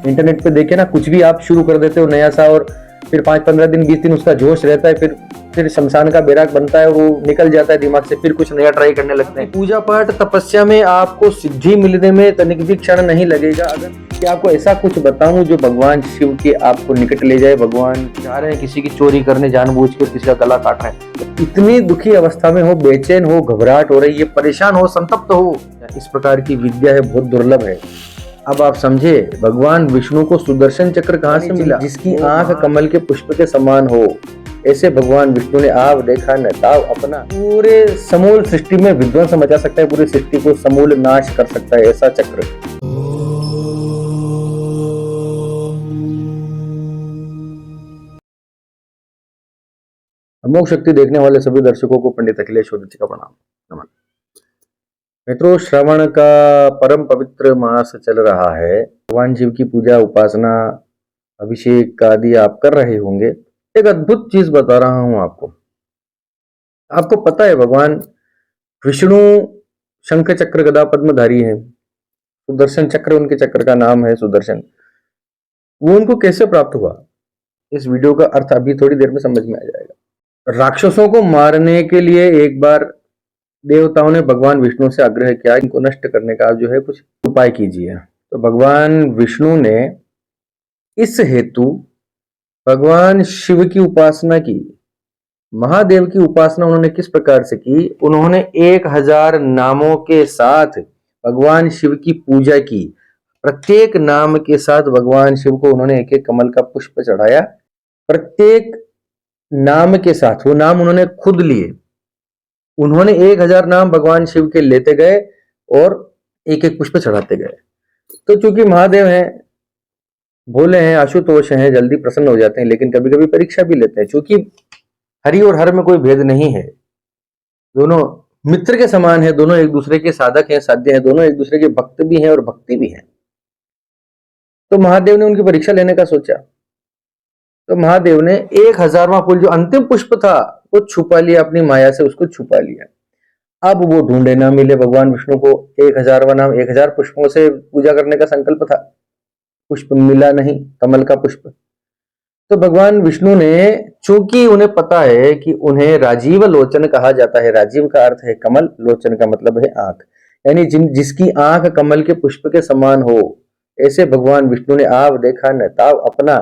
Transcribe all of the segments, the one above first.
Internet पे देखे ना, कुछ भी आप शुरू कर देते हो नया सा, और फिर 5-15 दिन 20 दिन उसका जोश रहता है, फिर शमशान का बैराग बनता है, वो निकल जाता है दिमाग से, फिर कुछ नया ट्राई करने लगते हैं। पूजा पाठ तपस्या में आपको सिद्धि मिलने में तनिक भी क्षण नहीं लगेगा। अगर कि आपको ऐसा कुछ बताऊं जो भगवान शिव के आपको निकट ले जाए। भगवान जा रहे हैं किसी की चोरी करने जानबूझ के, किसी का गला काट रहे हैं, इतनी दुखी अवस्था में हो, बेचैन हो, घबराहट हो रही है, परेशान हो, संतप्त हो, इस प्रकार की विद्या है, बहुत दुर्लभ है। अब आप समझे भगवान विष्णु को सुदर्शन चक्र कहाँ से मिला? जिसकी आंख कमल के पुष्प के समान हो, ऐसे भगवान विष्णु ने आप देखा न ताव अपना। पूरे समूल सृष्टि में विध्वंस मचा सकता है, पूरी सृष्टि को समूल नाश कर सकता है ऐसा चक्र। अमोघ शक्ति देखने वाले सभी दर्शकों को पंडित अखिलेश जी का प्रणाम। नमन मित्रों, श्रावण का परम पवित्र मास चल रहा है। भगवान शिव की पूजा, उपासना, अभिषेक आदि आप कर रहे होंगे। एक अद्भुत चीज बता रहा हूं आपको। आपको पता है भगवान विष्णु शंख चक्र गदा पद्मधारी हैं। सुदर्शन चक्र उनके चक्र का नाम है, सुदर्शन। वो उनको कैसे प्राप्त हुआ, इस वीडियो का अर्थ अभी थोड़ी देर में समझ में आ जाएगा। राक्षसों को मारने के लिए एक बार देवताओं ने भगवान विष्णु से आग्रह किया, इनको नष्ट करने का जो है कुछ उपाय कीजिए। तो भगवान विष्णु ने इस हेतु भगवान शिव की उपासना की। महादेव की उपासना उन्होंने किस प्रकार से की? उन्होंने 1000 नामों के साथ भगवान शिव की पूजा की। प्रत्येक नाम के साथ भगवान शिव को उन्होंने एक एक कमल का पुष्प चढ़ाया। प्रत्येक नाम के साथ, वो नाम उन्होंने खुद लिए। उन्होंने 1000 नाम भगवान शिव के लेते गए और एक एक पुष्प चढ़ाते गए। तो चूंकि महादेव हैं, भोले हैं, आशुतोष हैं, जल्दी प्रसन्न हो जाते हैं, लेकिन कभी कभी परीक्षा भी लेते हैं। चूंकि हरि और हर में कोई भेद नहीं है, दोनों मित्र के समान है, दोनों एक दूसरे के साधक हैं, साध्य हैं, दोनों एक दूसरे के भक्त भी हैं और भक्ति भी हैं। तो महादेव ने उनकी परीक्षा लेने का सोचा। तो महादेव ने 1000वां फूल, जो अंतिम पुष्प था, वो छुपा लिया अपनी माया से, उसको छुपा लिया। अब वो ढूंढे ना मिले भगवान विष्णु को। 1000वां नाम, 1000 पुष्पों से पूजा करने का संकल्प था, पुष्प मिला नहीं, कमल का पुष्प। तो भगवान विष्णु ने, चूंकि उन्हें पता है कि उन्हें राजीव लोचन कहा जाता है। राजीव का अर्थ है कमल, लोचन का मतलब है आंख, यानी जिसकी आंख कमल के पुष्प के समान हो, ऐसे भगवान विष्णु ने आप देखा न ताव अपना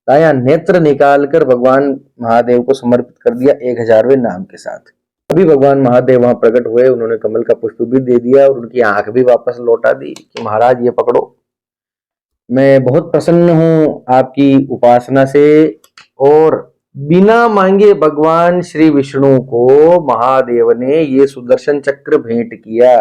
दाया नेत्र निकालकर भगवान महादेव को समर्पित कर दिया 1000वें नाम के साथ। अभी भगवान महादेव वहां प्रकट हुए, उन्होंने कमल का पुष्प भी दे दिया और उनकी आंख भी वापस लौटा दी कि महाराज ये पकड़ो, मैं बहुत प्रसन्न हूं आपकी उपासना से। और बिना मांगे भगवान श्री विष्णु को महादेव ने ये सुदर्शन चक्र भेंट किया।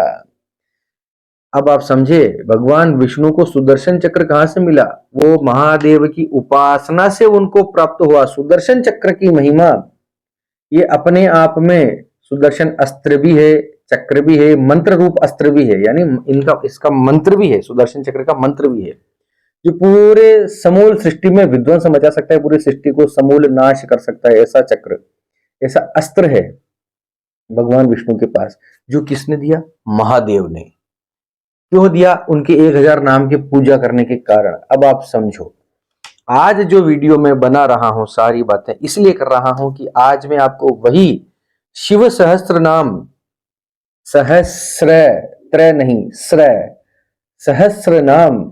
अब आप समझे भगवान विष्णु को सुदर्शन चक्र कहां से मिला? वो महादेव की उपासना से उनको प्राप्त हुआ। सुदर्शन चक्र की महिमा ये अपने आप में, सुदर्शन अस्त्र भी है, चक्र भी है, मंत्र रूप अस्त्र भी है, यानी इसका मंत्र भी है, सुदर्शन चक्र का मंत्र भी है, जो पूरे समूल सृष्टि में विध्वंस मचा सकता है, पूरी सृष्टि को समूल नाश कर सकता है। ऐसा चक्र, ऐसा अस्त्र है भगवान विष्णु के पास, जो किसने दिया? महादेव ने। क्यों दिया? उनके 1000 नाम की पूजा करने के कारण। अब आप समझो, आज जो वीडियो मैं बना रहा हूं, सारी बातें इसलिए कर रहा हूं कि आज मैं आपको वही शिव सहस्त्र नाम, सहस्र त्रय नहीं, सहस्त्र नाम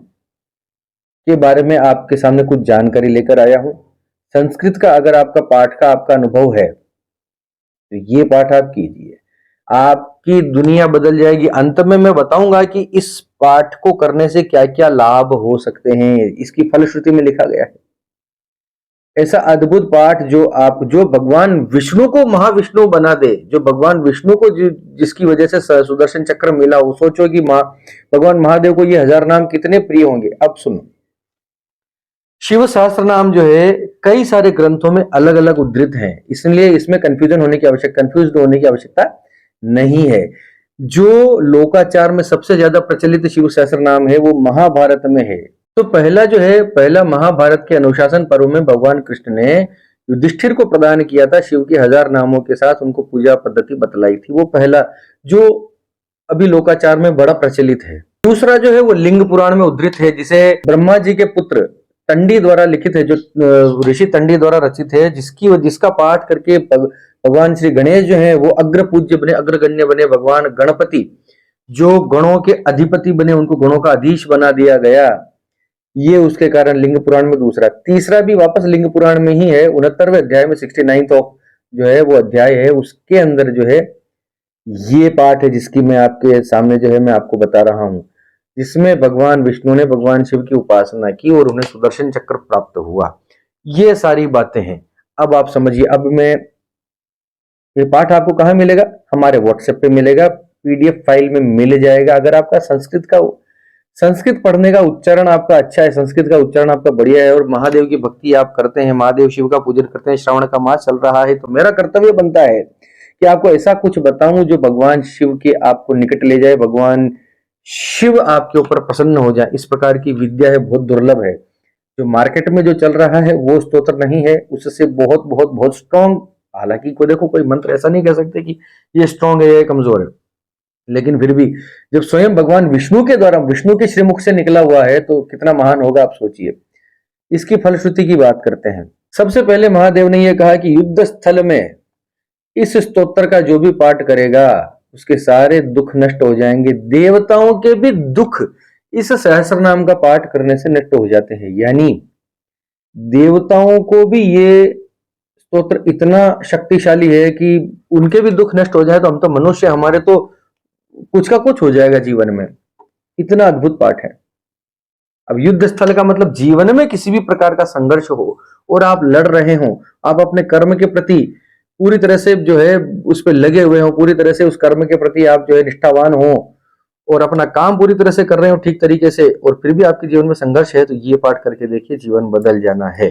के बारे में आपके सामने कुछ जानकारी लेकर आया हूं। संस्कृत का अगर आपका पाठ का आपका अनुभव है तो ये पाठ आप कीजिए, आपकी दुनिया बदल जाएगी। अंत में मैं बताऊंगा कि इस पाठ को करने से क्या क्या लाभ हो सकते हैं, इसकी फलश्रुति में लिखा गया है। ऐसा अद्भुत पाठ जो भगवान विष्णु को महाविष्णु बना दे, जो भगवान विष्णु को जिसकी वजह से सुदर्शन चक्र मिला, वो सोचो कि भगवान महादेव को ये 1000 नाम कितने प्रिय होंगे। अब सुनो, शिव सहस्त्र नाम जो है कई सारे ग्रंथों में अलग अलग उद्धृत हैं, इसलिए इसमें कंफ्यूज होने की आवश्यकता नहीं है। जो लोकाचार में सबसे ज्यादा प्रचलित शिव सहस्त्र नाम है वो महाभारत में है। तो पहला महाभारत के अनुशासन पर्व में भगवान कृष्ण ने युधिष्ठिर को प्रदान किया था शिव के 1000 नामों के साथ, उनको पूजा पद्धति बतलाई थी। वो पहला जो अभी लोकाचार में बड़ा प्रचलित है। दूसरा जो है वो लिंग पुराण में उद्धृत है, जिसे ब्रह्मा जी के पुत्र तंडी द्वारा लिखित है, जो ऋषि तंडी द्वारा रचित है, जिसका पाठ करके भगवान श्री गणेश जो है वो अग्र पूज्य बने, अग्रगण्य बने। भगवान गणपति जो गणों के अधिपति बने, उनको गणों का अधीश बना दिया गया। ये उसके कारण लिंग पुराण में दूसरा। तीसरा भी वापस लिंग पुराण में ही है, 69वें अध्याय में 69th ऑफ जो है वो अध्याय है, उसके अंदर जो है ये पाठ है, जिसकी मैं आपके सामने जो है मैं आपको बता रहा हूं, जिसमें भगवान विष्णु ने भगवान शिव की उपासना की और उन्हें सुदर्शन चक्र प्राप्त हुआ। ये सारी बातें हैं। अब आप समझिए, अब मैं ये पाठ आपको कहाँ मिलेगा? हमारे व्हाट्सएप पे मिलेगा, पीडीएफ फाइल में मिल जाएगा। अगर आपका संस्कृत पढ़ने का उच्चारण आपका अच्छा है, संस्कृत का उच्चारण आपका बढ़िया है और महादेव की भक्ति आप करते हैं, महादेव शिव का पूजन करते हैं, श्रावण का मास चल रहा है, तो मेरा कर्तव्य बनता है कि आपको ऐसा कुछ बताऊं जो भगवान शिव के आपको निकट ले जाए, भगवान शिव आपके ऊपर प्रसन्न हो जाए। इस प्रकार की विद्या है, बहुत दुर्लभ है। जो मार्केट में जो चल रहा है वो स्तोत्र नहीं है, उससे बहुत बहुत बहुत स्ट्रॉन्ग, हालांकि कोई देखो कोई मंत्र ऐसा नहीं कह सकते कि ये स्ट्रॉन्ग है या कमजोर है, लेकिन फिर भी जब स्वयं भगवान विष्णु के द्वारा, विष्णु के श्रीमुख से निकला हुआ है तो कितना महान होगा, आप सोचिए। इसकी फलश्रुति की बात करते हैं। सबसे पहले महादेव ने यह कहा कि युद्ध स्थल में इस स्तोत्र का जो भी पाठ करेगा उसके सारे दुख नष्ट हो जाएंगे। देवताओं के भी दुख इस सहस्र नाम का पाठ करने से नष्ट हो जाते हैं। यानी देवताओं को भी ये स्तोत्र इतना शक्तिशाली है कि उनके भी दुख नष्ट हो जाए, तो हम तो मनुष्य, हमारे तो कुछ का कुछ हो जाएगा जीवन में। इतना अद्भुत पाठ है। अब युद्ध स्थल का मतलब जीवन में किसी भी प्रकार का संघर्ष हो और आप लड़ रहे हो, आप अपने कर्म के प्रति पूरी तरह से जो है उस पर लगे हुए हो, पूरी तरह से उस कर्म के प्रति आप जो है निष्ठावान हो और अपना काम पूरी तरह से कर रहे हो ठीक तरीके से, और फिर भी आपके जीवन में संघर्ष है, तो ये पाठ करके देखिए, जीवन बदल जाना है।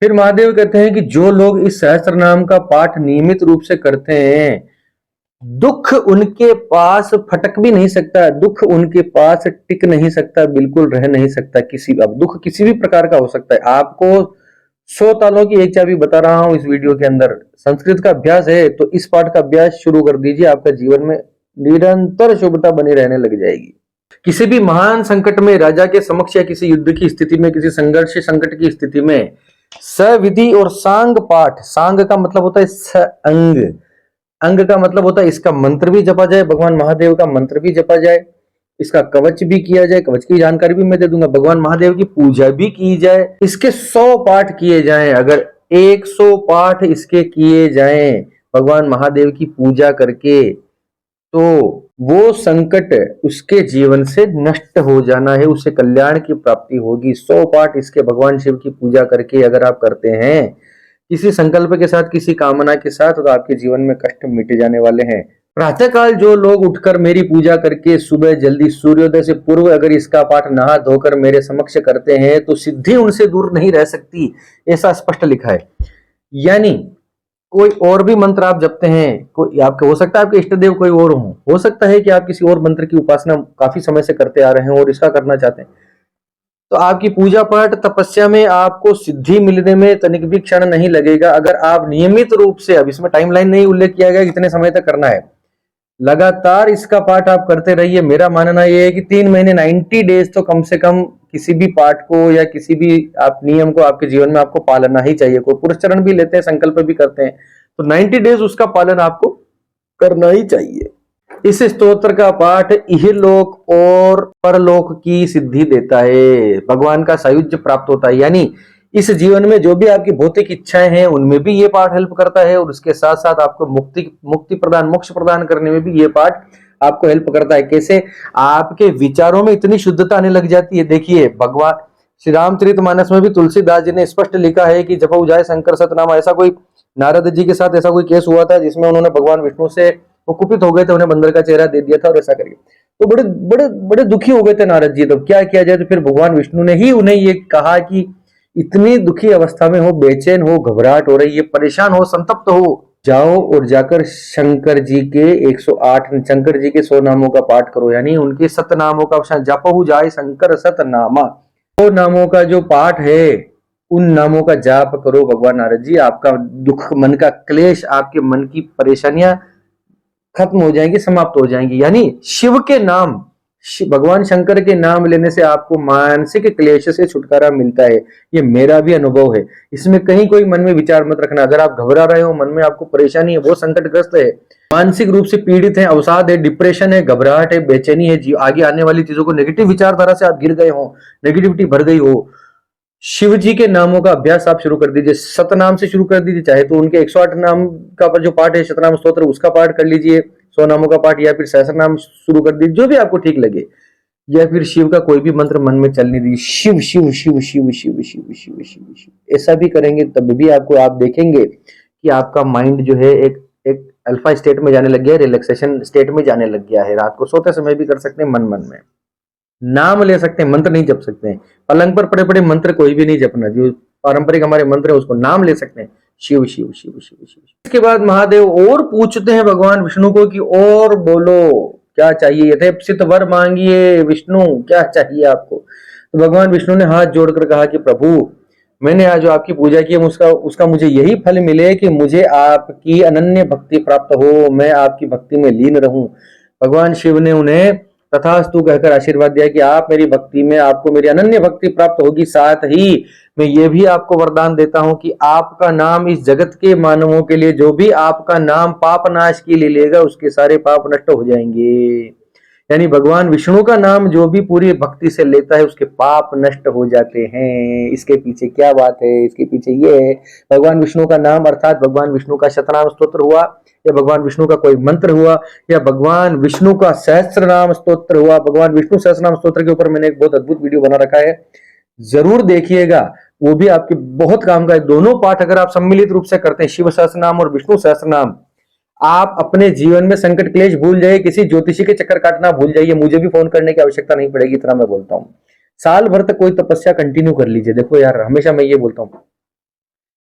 फिर महादेव कहते हैं कि जो लोग इस सहस्त्र नाम का पाठ नियमित रूप से करते हैं, दुख उनके पास फटक भी नहीं सकता, दुख उनके पास टिक नहीं सकता, बिल्कुल रह नहीं सकता। अब दुख किसी भी प्रकार का हो सकता है। आपको 100 तालों की एक चाबी बता रहा हूं इस वीडियो के अंदर। संस्कृत का अभ्यास है तो इस पाठ का अभ्यास शुरू कर दीजिए, आपका जीवन में निरंतर शुभता बनी रहने लग जाएगी। किसी भी महान संकट में, राजा के समक्ष या किसी युद्ध की स्थिति में, किसी संघर्ष संकट की स्थिति में सविधि और सांग पाठ, सांग का मतलब होता है अंग, अंग का मतलब होता है इसका मंत्र भी जपा जाए, भगवान महादेव का मंत्र भी जपा जाए, इसका कवच भी किया जाए, कवच की जानकारी भी मैं दे दूंगा, भगवान महादेव की पूजा भी की जाए, इसके 100 पाठ किए जाएं। अगर 100 पाठ इसके किए जाएं भगवान महादेव की पूजा करके, तो वो संकट उसके जीवन से नष्ट हो जाना है, उसे कल्याण की प्राप्ति होगी। 100 पाठ इसके भगवान शिव की पूजा करके अगर आप करते हैं किसी संकल्प के साथ, किसी कामना के साथ, तो आपके जीवन में कष्ट मिट जाने वाले हैं। प्रातःकाल जो लोग उठकर मेरी पूजा करके सुबह जल्दी सूर्योदय से पूर्व अगर इसका पाठ नहा धोकर मेरे समक्ष करते हैं, तो सिद्धि उनसे दूर नहीं रह सकती, ऐसा स्पष्ट लिखा है। यानी कोई और भी मंत्र आप जपते हैं, कोई आपके, हो सकता है आपके इष्ट देव कोई और हो सकता है कि आप किसी और मंत्र की उपासना काफी समय से करते आ रहे हैं और इसका करना चाहते हैं, तो आपकी पूजा पाठ तपस्या में आपको सिद्धि मिलने में तनिक भी क्षण नहीं लगेगा। अगर आप नियमित रूप से, अब इसमें टाइमलाइन नहीं उल्लेख किया गया कितने समय तक करना है, लगातार इसका पाठ आप करते रहिए। मेरा मानना यह है कि 3 महीने 90 डेज तो कम से कम किसी भी पाठ को या किसी भी आप नियम को आपके जीवन में आपको पालना ही चाहिए। कोई पुरस्चरण भी लेते हैं, संकल्प भी करते हैं, तो 90 डेज उसका पालन आपको करना ही चाहिए। इस स्तोत्र का पाठ इहलोक और परलोक की सिद्धि देता है, भगवान का सायुज्य प्राप्त होता है। यानी इस जीवन में जो भी आपकी भौतिक इच्छाएं हैं उनमें भी ये पाठ हेल्प करता है, और उसके साथ साथ आपको मुक्ति प्रदान, मोक्ष प्रदान करने में भी ये पाठ आपको हेल्प करता है। कैसे? आपके विचारों में इतनी शुद्धता आने लग जाती है। देखिए, भगवान श्री रामचरितमानस में भी तुलसीदास जी ने स्पष्ट लिखा है कि जपऊ जाए शंकर सतनाम। ऐसा कोई नारद जी के साथ ऐसा कोई केस हुआ था जिसमें उन्होंने भगवान विष्णु से वो कुपित हो गए थे, उन्हें बंदर का चेहरा दे दिया था और ऐसा करके, तो बड़े बड़े बड़े दुखी हो गए थे नारद जी। तो क्या किया जाए, तो फिर भगवान विष्णु ने ही उन्हें ये कहा कि इतनी दुखी अवस्था में हो, बेचैन हो, घबराहट हो रही है, परेशान हो, संतप्त हो, जाओ और जाकर शंकर जी के 108 शंकर जी के 100 नामों का पाठ करो। यानी उनके सतनामों का जपहु जाए शंकर सतनामा, 100 नामों का जो पाठ है उन नामों का जाप करो भगवान नारद जी। आपका दुख, मन का क्लेश, आपके मन की परेशानियां खत्म हो जाएंगी, समाप्त हो जाएंगी। यानी शिव के नाम, भगवान शंकर के नाम लेने से आपको मानसिक क्लेश से छुटकारा मिलता है। ये मेरा भी अनुभव है। इसमें कहीं कोई मन में विचार मत रखना। अगर आप घबरा रहे हो, मन में आपको परेशानी है, बहुत संकटग्रस्त है, मानसिक रूप से पीड़ित है, अवसाद है, डिप्रेशन है, घबराहट है, बेचैनी है, आगे आने वाली चीजों को नेगेटिव विचारधारा से आप गिर गए हो, नेगेटिविटी भर गई हो, शिव जी के नामों का अभ्यास आप शुरू कर दीजिए। सतनाम से शुरू कर दीजिए, चाहे तो उनके 108 नाम का जो पाठ है, शतनाम स्तोत्र, उसका पाठ कर लीजिए, 100 नामों का पाठ, या फिर सहस्रनाम शुरू कर दीजिए, जो भी आपको ठीक लगे। या फिर शिव का कोई भी मंत्र मन में चलने दीजिए, शिव शिव शिव शिव शिव शिव शिव शिव शिव। ऐसा भी करेंगे तब भी आपको, आप देखेंगे कि आपका माइंड जो है एक अल्फा स्टेट में जाने लग गया है, रिलैक्सेशन स्टेट में जाने लग गया है। रात को सोते समय भी कर सकते हैं, मन मन में नाम ले सकते हैं, मंत्र नहीं जप सकते हैं। पलंग पर पड़े पड़े मंत्र कोई भी नहीं जपना, जो पारंपरिक हमारे मंत्र है उसको नाम ले सकते हैं, शिव शिव शिव शिव शिव। इसके बाद महादेव और पूछते हैं भगवान विष्णु को कि और बोलो क्या चाहिए, यथेप्सित वर मांगिए विष्णु, क्या चाहिए आपको। तो भगवान विष्णु ने हाथ जोड़कर कहा कि प्रभु, मैंने आज जो आपकी पूजा की है उसका मुझे यही फल मिले कि मुझे आपकी अनन्य भक्ति प्राप्त हो, मैं आपकी भक्ति में लीन रहूं। भगवान शिव ने उन्हें तथास्तु कहकर आशीर्वाद दिया कि आप मेरी भक्ति में, आपको मेरी अनन्य भक्ति प्राप्त होगी। साथ ही मैं ये भी आपको वरदान देता हूं कि आपका नाम इस जगत के मानवों के लिए, जो भी आपका नाम पाप नाश के लिए लेगा, उसके सारे पाप नष्ट हो जाएंगे। यानी भगवान विष्णु का नाम जो भी पूरी भक्ति से लेता है, उसके पाप नष्ट हो जाते हैं। इसके पीछे क्या बात है, इसके पीछे ये है, भगवान विष्णु का नाम अर्थात भगवान विष्णु का शतनाम स्तोत्र हुआ, या भगवान विष्णु का कोई मंत्र हुआ, या भगवान विष्णु का सहस्त्र नाम स्तोत्र हुआ। भगवान विष्णु सहस्त्र नाम स्तोत्र के ऊपर मैंने एक बहुत अद्भुत वीडियो बना रखा है, जरूर देखिएगा, वो भी आपके बहुत काम का है। दोनों पाठ अगर आप सम्मिलित रूप से करते हैं, शिव सहस्त्र नाम और विष्णु सहस्त्र नाम, आप अपने जीवन में संकट क्लेश भूल जाइए, किसी ज्योतिषी के चक्कर काटना भूल जाइए, मुझे भी फोन करने की आवश्यकता नहीं पड़ेगी, इतना मैं बोलता हूँ। साल भर तक कोई तपस्या कंटिन्यू कर लीजिए। देखो यार, हमेशा मैं ये बोलता हूँ,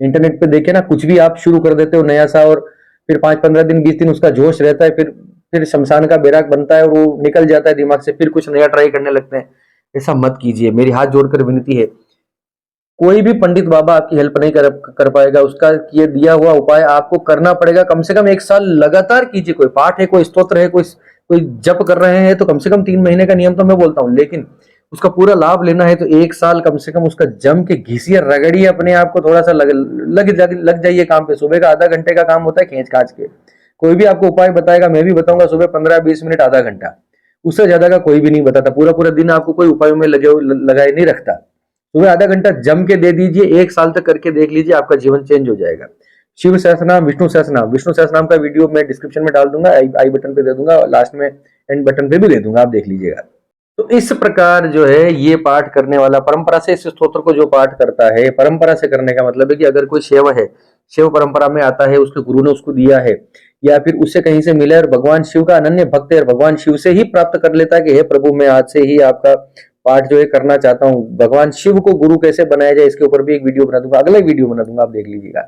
इंटरनेट पे देखे ना, कुछ भी आप शुरू कर देते हो नया सा, और फिर 5-15 दिन 20 दिन उसका जोश रहता है, फिर शमशान का बैराग बनता है और वो निकल जाता है दिमाग से, फिर कुछ नया ट्राई करने लगते हैं। ऐसा मत कीजिए, मेरी हाथ जोड़कर विनती है। कोई भी पंडित बाबा आपकी हेल्प नहीं कर पाएगा, उसका ये दिया हुआ उपाय आपको करना पड़ेगा। कम से कम 1 साल लगातार कीजिए। कोई पाठ है, कोई स्तोत्र है, कोई जप कर रहे हैं, तो कम से कम 3 महीने का नियम तो मैं बोलता हूँ, लेकिन उसका पूरा लाभ लेना है तो 1 साल कम से कम उसका जम के घिसिए, रगड़िए, अपने आप को थोड़ा सा लग जाइए काम पे। सुबह का आधा घंटे का काम होता है खींच खाच के। कोई भी आपको उपाय बताएगा, मैं भी बताऊंगा, सुबह 15-20 मिनट, आधा घंटा, उससे ज्यादा का कोई भी नहीं बताता। पूरा पूरा दिन आपको कोई उपायों में लगाए नहीं रखता। सुबह आधा घंटा जम के दे दीजिए, 1 साल तक करके देख लीजिए, आपका जीवन चेंज हो जाएगा। शिव सहस्रनाम, विष्णु सहस्रनाम, विष्णु सहस्रनाम का वीडियो मैं डिस्क्रिप्शन में डाल दूंगा, आई बटन पे दे दूंगा, लास्ट में एंड बटन पे भी दे दूंगा, आप देख लीजिएगा। तो इस प्रकार जो है ये पाठ करने वाला, परंपरा से इस स्तोत्र को जो पाठ करता है, परंपरा से करने का मतलब है कि अगर कोई शैव है, शिव परंपरा में आता है, उसके गुरु ने उसको दिया है, या फिर उससे कहीं से मिला है और भगवान शिव का अनन्य भक्त है और भगवान शिव से ही प्राप्त कर लेता है कि हे प्रभु, मैं आज से ही आपका पाठ जो है करना चाहता हूँ। भगवान शिव को गुरु कैसे बनाया जाए, इसके ऊपर भी एक वीडियो बना दूंगा, अगला वीडियो बना दूंगा, आप देख लीजिएगा।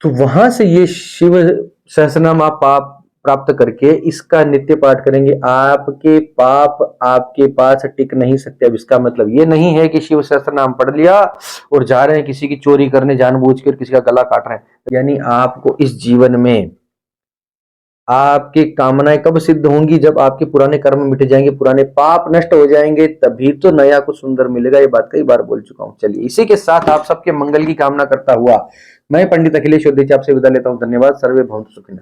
तो वहां से ये शिव सहस्रनाम आप पाप प्राप्त करके इसका नित्य पाठ करेंगे, आपके पाप आपके पास टिक नहीं सकते। अब इसका मतलब ये नहीं है कि शिव सहस्रनाम पढ़ लिया और जा रहे हैं किसी की चोरी करने जानबूझकर, किसी का गला काट रहे हैं। यानी आपको इस जीवन में आपकी कामनाएं कब सिद्ध होंगी, जब आपके पुराने कर्म मिट जाएंगे, पुराने पाप नष्ट हो जाएंगे, तभी तो नया कुछ सुंदर मिलेगा। ये बात कई बार बोल चुका हूं। चलिए, इसी के साथ आप सबके मंगल की कामना करता हुआ मैं पंडित अखिलेश योद्धेची आपसे विदा लेता हूं। धन्यवाद। सर्वे भवन्तु सुखिनः।